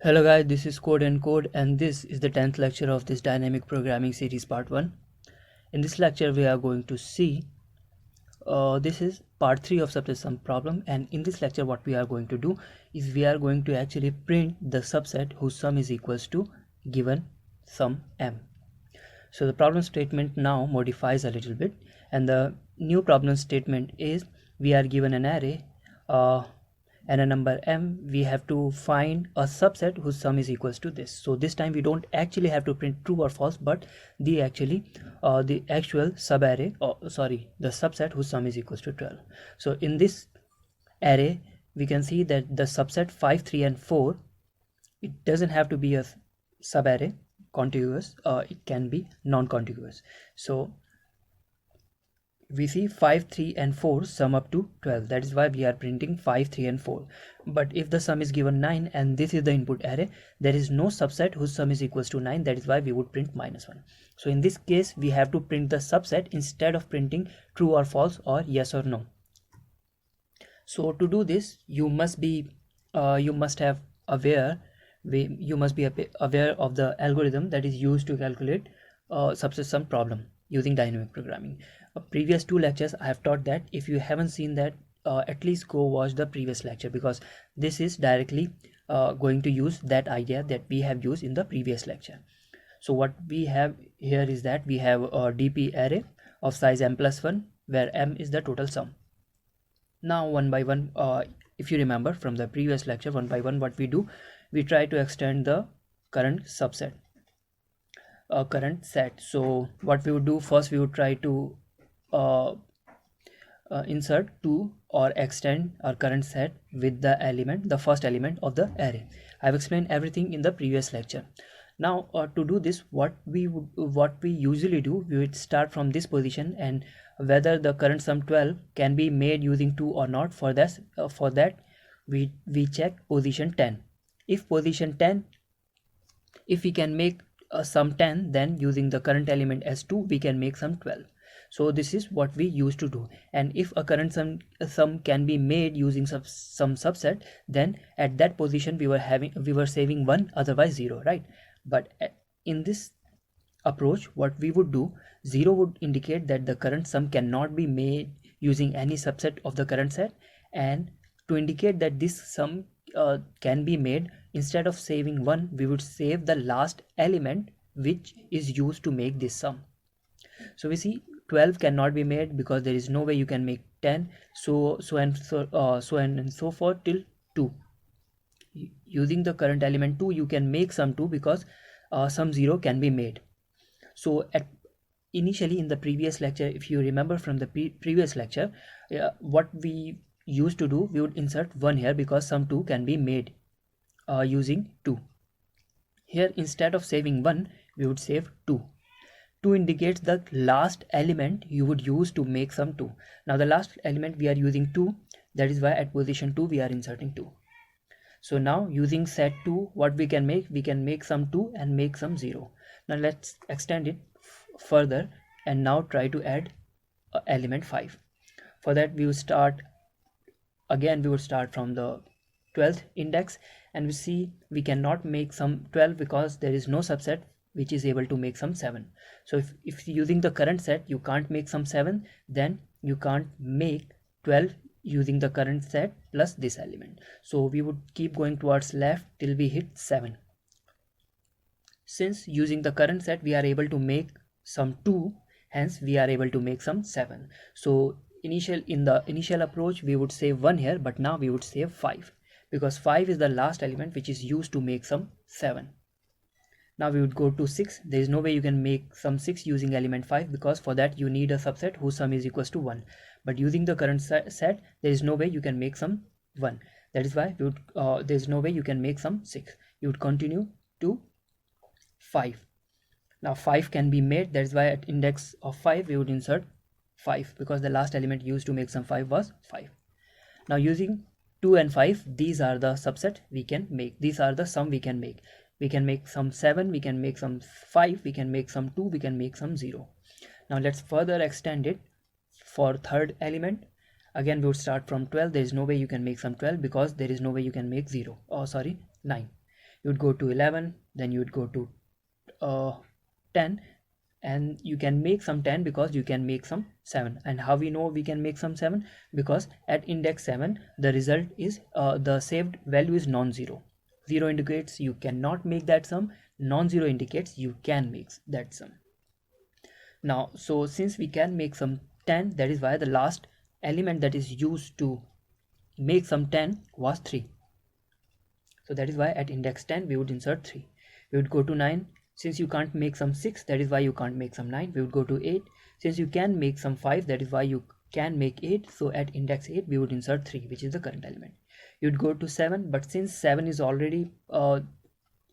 Hello guys, this is CodeNCode and this is the 10th lecture of this dynamic programming series part 1. In this lecture we are going to see this is part 3 of subset sum problem, and in this lecture what we are going to do is we are going to actually print the subset whose sum is equals to given sum m. So the problem statement now modifies a little bit, and the new problem statement is we are given an array and a number m. We have to find a subset whose sum is equals to this. So this time we don't actually have to print true or false, but the actual subarray, the subset whose sum is equals to 12. So in this array we can see that the subset 5, 3 and 4, it doesn't have to be a subarray contiguous, it can be non-contiguous. So we see 5, 3 and 4 sum up to 12. That is why we are printing 5, 3 and 4. But if the sum is given 9 and this is the input array, there is no subset whose sum is equals to 9. That is why we would print -1. So in this case we have to print the subset instead of printing true or false or yes or no. So to do this you must be aware of the algorithm that is used to calculate subset sum problem using dynamic programming. Previous 2 lectures I have taught that. If you haven't seen that, at least go watch the previous lecture, because this is directly going to use that idea that we have used in the previous lecture. So what we have here is that we have a DP array of size m+1 where m is the total sum. Now one by one, if you remember from the previous lecture, one by one what we do, we try to extend the current subset, current set. So what we would do first, we would try to insert 2 or extend our current set with the first element of the array. I have explained everything in the previous lecture. Now to do this, what we usually do, we would start from this position, and whether the current sum 12 can be made using 2 or not. For that we check position 10. If position 10, if we can make sum 10, then using the current element as 2 we can make sum 12. So this is what we used to do. And if a current sum can be made using some subset, then at that position we were saving 1, otherwise 0, right? But in this approach what we would do, 0 would indicate that the current sum cannot be made using any subset of the current set, and to indicate that this sum can be made, instead of saving 1 we would save the last element which is used to make this sum. So we see 12 cannot be made because there is no way you can make 10, so and so forth till 2. Using the current element 2 you can make sum 2 because sum 0 can be made. So initially in the previous lecture, if you remember from the previous lecture, what we used to do, we would insert 1 here because sum 2 can be made using 2. Here instead of saving 1 we would save 2. 2 indicates the last element you would use to make sum 2. Now the last element we are using 2, that is why at position 2 we are inserting 2. So now using set 2, what we can make sum 2 and make sum 0. Now let's extend it further and now try to add element 5. For that we will start from the 12th index, and we see we cannot make sum 12 because there is no subset which is able to make sum 7. So if using the current set you can't make sum 7, then you can't make 12 using the current set plus this element. So we would keep going towards left till we hit 7. Since using the current set we are able to make sum 2, hence we are able to make sum 7. So in the initial approach we would save 1 here, but now we would save 5 because 5 is the last element which is used to make sum 7. Now we would go to 6. There is no way you can make sum 6 using element 5 because for that you need a subset whose sum is equals to 1. But using the current set there is no way you can make sum 1. That is why there is no way you can make sum 6. You would continue to 5. Now 5 can be made. That is why at index of 5 we would insert 5 because the last element used to make sum 5 was 5. Now using 2 and 5, these are the subset we can make. These are the sum we can make. We can make sum 7, we can make sum 5, we can make sum 2, we can make sum 0. Now let's further extend it for third element. Again we would start from 12. There is no way you can make sum 12 because there is no way you can make 9. You would go to 11, then you would go to 10, and you can make some 10 because you can make some 7. And how we know we can make some 7? Because at index 7 the result is the saved value is non-zero. 0 indicates you cannot make that sum, non-zero indicates you can make that sum. Now, so since we can make some 10, that is why the last element that is used to make some 10 was 3. So that is why at index 10 we would insert 3. We would go to 9. Since you can't make some 6, that is why you can't make some 9. We would go to 8. Since you can make some 5, that is why you can make 8. So at index 8 we would insert 3, which is the current element. You would go to 7, but since 7 is already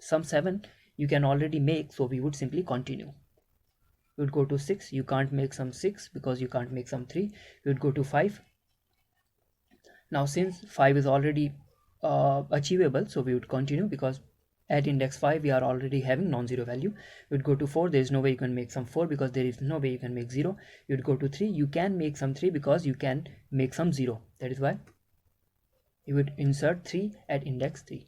some 7 you can already make, so we would simply continue. You would go to 6, you can't make some 6 because you can't make some 3. You would go to 5. Now since 5 is already achievable, so we would continue because at index 5 we are already having non-zero value. You would go to 4, there is no way you can make some 4 because there is no way you can make 0. You would go to 3, you can make some 3 because you can make some 0. That is why you would insert 3 at index 3.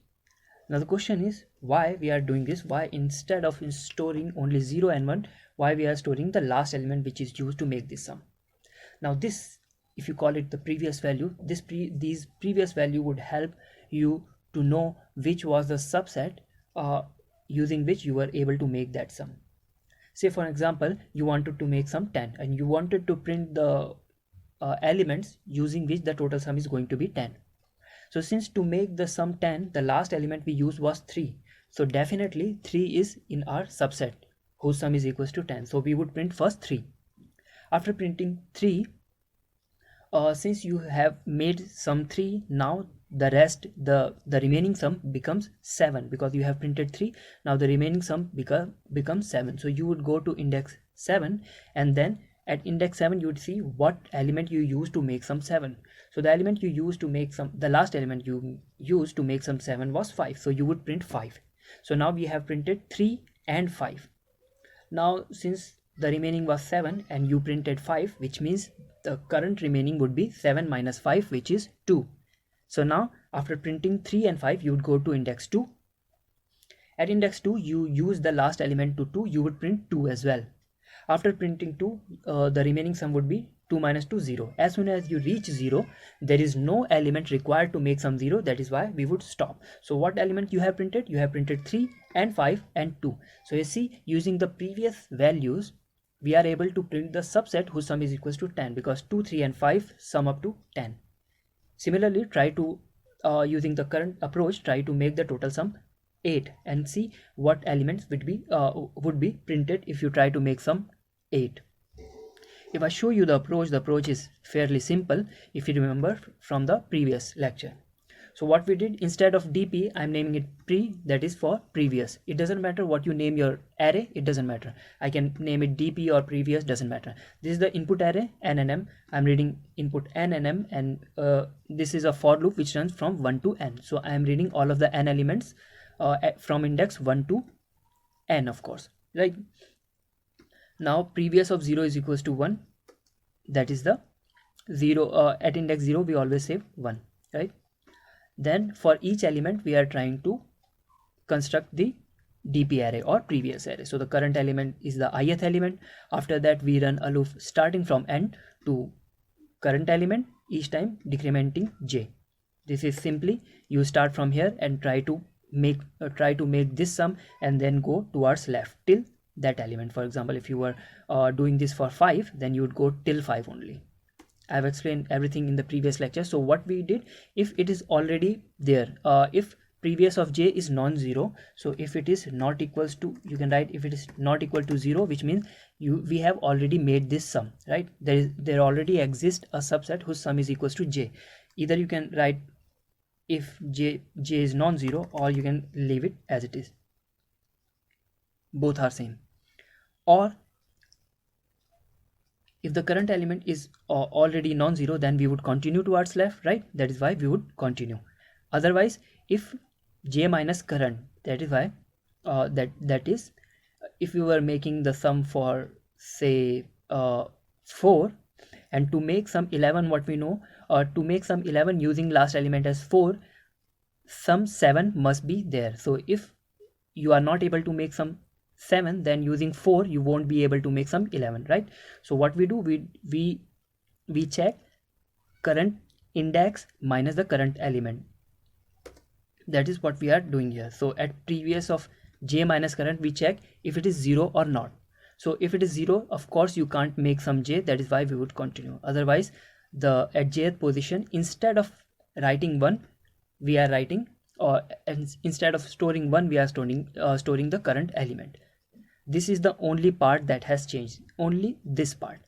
Now the question is why we are doing this, why instead of storing only 0 and 1, why we are storing the last element which is used to make this sum. Now this, if you call it the previous value, these previous value would help you to know which was the subset using which you were able to make that sum. Say for example you wanted to make some 10 and you wanted to print the elements using which the total sum is going to be 10. So since to make the sum 10 the last element we used was 3, so definitely 3 is in our subset whose sum is equals to 10. So we would print first 3. After printing 3, since you have made sum 3, now the rest, the remaining sum becomes 7 because you have printed 3. Now the remaining sum becomes 7. So you would go to index 7, and then at index 7 you would see what element you used to make sum 7. So the element you used to make some, the last element you used to make sum 7 was 5. So you would print 5. So now we have printed 3 and 5. Now since the remaining was 7 and you printed 5, which means the current remaining would be 7 minus 5, which is 2. So now after printing 3 and 5 you would go to index 2. At index 2 you use the last element to 2, you would print 2 as well. After printing 2, the remaining sum would be 2 minus 2, 0. As soon as you reach 0, there is no element required to make sum 0. That is why we would stop. So what element you have printed? You have printed 3 and 5 and 2. So you see, using the previous values, we are able to print the subset whose sum is equals to 10 because 2, 3 and 5 sum up to 10. Similarly, try to, using the current approach, try to make the total sum 8 and see what elements would be printed if you try to make sum 8. If I show you the approach is fairly simple if you remember from the previous lecture. So what we did, instead of dp, I'm naming it pre, that is for previous. It doesn't matter what you name your array, it doesn't matter. I can name it dp or previous, doesn't matter. This is the input array n and m. I'm reading input n and m, and this is a for loop which runs from 1 to n. So I am reading all of the n elements from index 1 to n, of course, right? Now previous of 0 is equals to 1, that is the 0. At index 0 we always save 1, right? Then for each element we are trying to construct the dp array or previous array. So the current element is the ith element. After that we run a loop starting from n to current element, each time decrementing j. This is simply you start from here and try to make this sum and then go towards left till that element. For example, if you were doing this for 5, then you would go till 5 only. I've explained everything in the previous lecture. So what we did, if it is already there, if previous of j is non-zero, so if it is not equals to, you can write if it is not equal to 0, which means we have already made this sum, right? There already exists a subset whose sum is equals to j. Either you can write if j is non-zero, or you can leave it as it is. Both are same. Or if the current element is already non-zero, then we would continue towards left, right? That is why we would continue. Otherwise, if j minus current, that is why that is if we were making the sum for say 4, and to make sum 11, what we know, to make sum 11 using last element as 4, some 7 must be there. So if you are not able to make some 7, then using 4 you won't be able to make some 11, right? So what we do, we check current index minus the current element. That is what we are doing here. So at previous of j minus current, we check if it is 0 or not. So if it is 0, of course you can't make some j, that is why we would continue. Otherwise, the at jth position, instead of writing 1, we are writing, or instead of storing 1, we are storing the current element. This is the only part that has changed, only this part.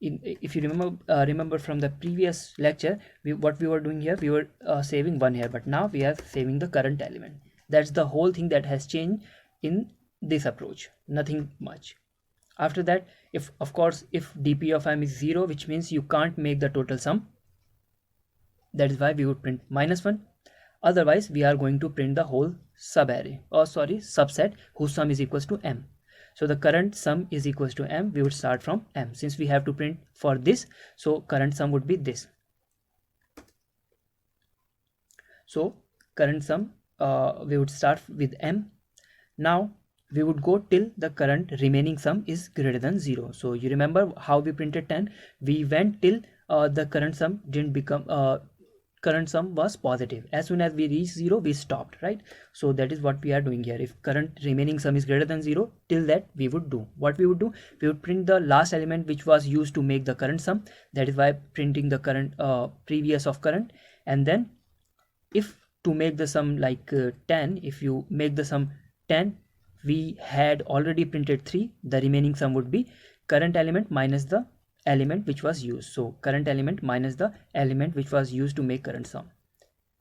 If you remember from the previous lecture, what we were doing here, we were saving 1 here, but now we are saving the current element. That's the whole thing that has changed in this approach, nothing much. After that, if dp of m is 0, which means you can't make the total sum, that is why we would print -1. Otherwise, we are going to print the whole subset whose sum is equals to m. So the current sum is equals to m. We would start from m. Since we have to print for this, so current sum would be this. So current sum, we would start with m. Now we would go till the current remaining sum is greater than 0. So you remember how we printed 10? We went till the current sum didn't become current sum was positive. As soon as we reach 0, we stopped, right? So that is what we are doing here. If current remaining sum is greater than 0, till that we would do what we would do, we would print the last element which was used to make the current sum. That is why printing the current previous of current. And then if to make the sum like 10, if you make the sum 10, we had already printed 3, the remaining sum would be current element minus the element which was used. So current element minus the element which was used to make current sum.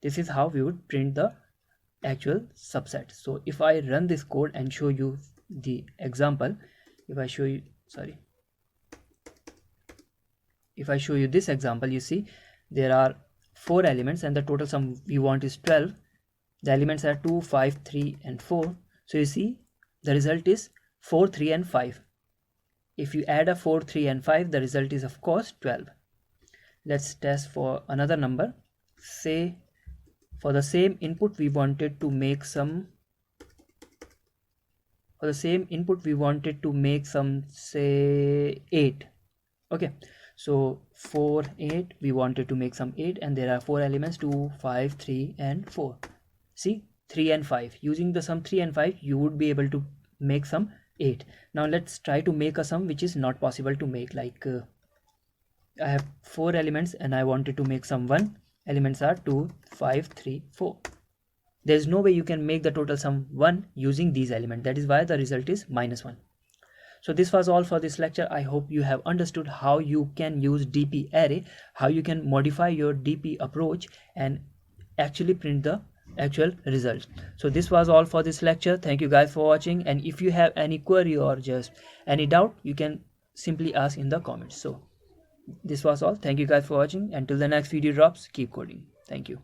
This is how we would print the actual subset. So if I run this code and show you the example, if I show you this example, you see there are 4 elements and the total sum we want is 12. The elements are 2, 5, 3 and 4. So you see the result is 4, 3 and 5. If you add a 4, 3 and 5, the result is of course 12. Let's test for another number. Say for the same input we wanted to make some, say 8. Okay, so for 8 we wanted to make some 8, and there are 4 elements, 2, 5, 3 and 4. See, 3 and 5. Using the sum 3 and 5, you would be able to make some 8. Now let's try to make a sum which is not possible to make. Like I have 4 elements and I wanted to make some 1. Elements are 2, 5, 3, 4. There is no way you can make the total sum 1 using these elements. That is why the result is -1. So this was all for this lecture. I hope you have understood how you can use DP array, how you can modify your DP approach and actually print the actual result. So this was all for this lecture. Thank you guys for watching, and if you have any query or just any doubt, you can simply ask in the comments. So this was all. Thank you guys for watching. Until the next video drops, keep coding. Thank you.